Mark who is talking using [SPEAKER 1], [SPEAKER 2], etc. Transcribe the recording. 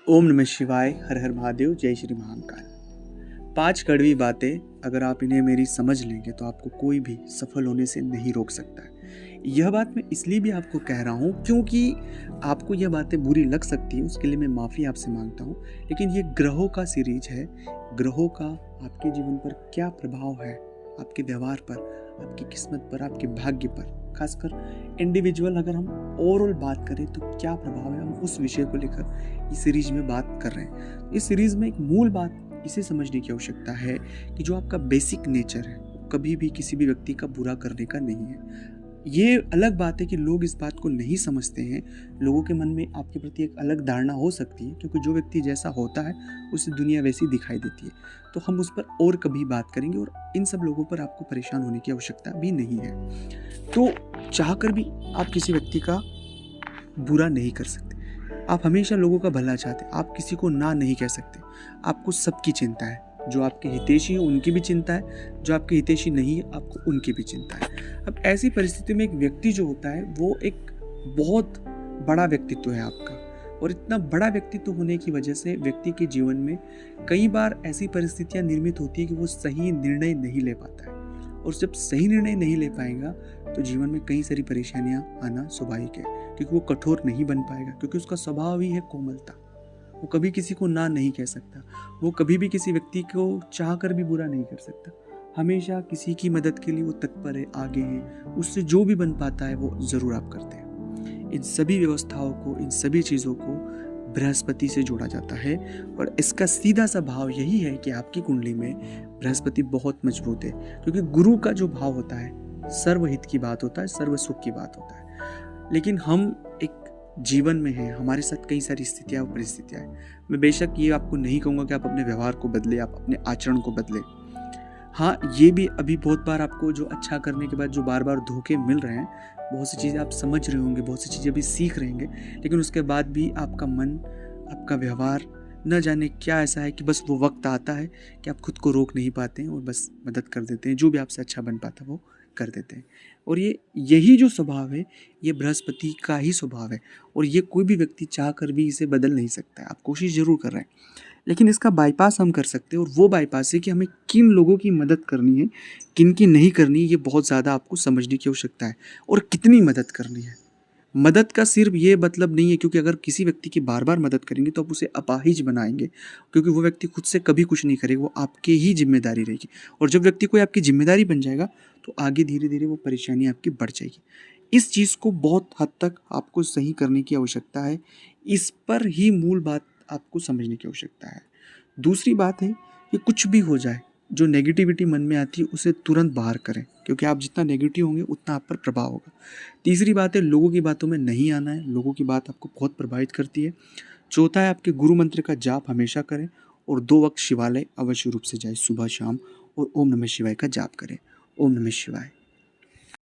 [SPEAKER 1] ओम नमः शिवाय, हर हर महादेव, जय श्री महाकाल। 5 कड़वी बातें अगर आप इन्हें मेरी समझ लेंगे तो आपको कोई भी सफल होने से नहीं रोक सकता है। यह बात मैं इसलिए भी आपको कह रहा हूँ क्योंकि आपको यह बातें बुरी लग सकती है, उसके लिए मैं माफ़ी आपसे मांगता हूँ। लेकिन ये ग्रहों का सीरीज है। ग्रहों का आपके जीवन पर क्या प्रभाव है, आपके व्यवहार पर, आपकी किस्मत पर, आपके भाग्य पर, खासकर इंडिविजुअल अगर हम ओवरऑल बात करें तो क्या प्रभाव है, हम उस विषय को लेकर इस सीरीज में बात कर रहे हैं। इस सीरीज में एक मूल बात इसे समझने की आवश्यकता है कि जो आपका बेसिक नेचर है कभी भी किसी भी व्यक्ति का बुरा करने का नहीं है। ये अलग बात है कि लोग इस बात को नहीं समझते हैं। लोगों के मन में आपके प्रति एक अलग धारणा हो सकती है क्योंकि जो व्यक्ति जैसा होता है उसे दुनिया वैसी दिखाई देती है। तो हम उस पर और कभी बात करेंगे और इन सब लोगों पर आपको परेशान होने की आवश्यकता भी नहीं है। तो चाहकर भी आप किसी व्यक्ति का बुरा नहीं कर सकते। आप हमेशा लोगों का भला चाहते, आप किसी को ना नहीं कह सकते। आपको सबकी चिंता है, जो आपके हितैषी हैं उनकी भी चिंता है, जो आपके हितैषी नहीं है आपको उनकी भी चिंता है। अब ऐसी परिस्थिति में एक व्यक्ति जो होता है वो एक बहुत बड़ा व्यक्तित्व है आपका, और इतना बड़ा व्यक्तित्व होने की वजह से व्यक्ति के जीवन में कई बार ऐसी परिस्थितियां निर्मित होती है कि वो सही निर्णय नहीं ले पाता है, और जब सही निर्णय नहीं ले पाएगा तो जीवन में कई सारी परेशानियां आना स्वाभाविक है, क्योंकि वो कठोर नहीं बन पाएगा, क्योंकि उसका स्वभाव ही है कोमलता। वो कभी किसी को ना नहीं कह सकता, वो कभी भी किसी व्यक्ति को चाह कर भी बुरा नहीं कर सकता। हमेशा किसी की मदद के लिए वो तत्पर है, आगे है, उससे जो भी बन पाता है वो ज़रूर आप करते हैं। इन सभी व्यवस्थाओं को, इन सभी चीज़ों को बृहस्पति से जोड़ा जाता है, और इसका सीधा सा भाव यही है कि आपकी कुंडली में बृहस्पति बहुत मजबूत है, क्योंकि गुरु का जो भाव होता है सर्वहित की बात होता है, सर्व सुख की बात होता है। लेकिन हम एक जीवन में हैं, हमारे साथ कई सारी स्थितियाँ और परिस्थितियाँ हैं। मैं बेशक ये आपको नहीं कहूँगा कि आप अपने व्यवहार को बदले, आप अपने आचरण को बदले। हाँ, ये भी अभी बहुत बार आपको जो अच्छा करने के बाद जो बार बार धोखे मिल रहे हैं, बहुत सी चीज़ें आप समझ रहे होंगे, बहुत सी चीज़ें अभी सीख रहे होंगे, लेकिन उसके बाद भी आपका मन, आपका व्यवहार न जाने क्या ऐसा है कि बस वो वक्त आता है कि आप खुद को रोक नहीं पाते हैं और बस मदद कर देते हैं, जो भी आपसे अच्छा बन पाता है वो कर देते हैं। और यही जो स्वभाव है ये बृहस्पति का ही स्वभाव है, और ये कोई भी व्यक्ति चाह कर भी इसे बदल नहीं सकता है। आप कोशिश ज़रूर कर रहे हैं, लेकिन इसका बाईपास हम कर सकते हैं, और वो बाईपास है कि हमें किन लोगों की मदद करनी है, किन की नहीं करनी है। ये बहुत ज़्यादा आपको समझने की आवश्यकता है, और कितनी मदद करनी है। मदद का सिर्फ ये मतलब नहीं है, क्योंकि अगर किसी व्यक्ति की बार बार मदद करेंगे तो आप उसे अपाहिज बनाएंगे, क्योंकि वो व्यक्ति खुद से कभी कुछ नहीं करेगा, वो आपकी ही जिम्मेदारी रहेगी। और जब व्यक्ति कोई आपकी जिम्मेदारी बन जाएगा तो आगे धीरे धीरे वो परेशानी आपकी बढ़ जाएगी। इस चीज़ को बहुत हद तक आपको सही करने की आवश्यकता है। इस पर ही मूल बात आपको समझने की आवश्यकता है। दूसरी बात है कि कुछ भी हो जाए, जो नेगेटिविटी मन में आती है उसे तुरंत बाहर करें, क्योंकि आप जितना नेगेटिव होंगे उतना आप पर प्रभाव होगा। तीसरी बात है, लोगों की बातों में नहीं आना है, लोगों की बात आपको बहुत प्रभावित करती है। चौथा है, आपके गुरु मंत्र का जाप हमेशा करें, और 2 वक्त शिवालय अवश्य रूप से जाए, सुबह शाम, और ओम नमः शिवाय का जाप करें। ओम नमः शिवाय।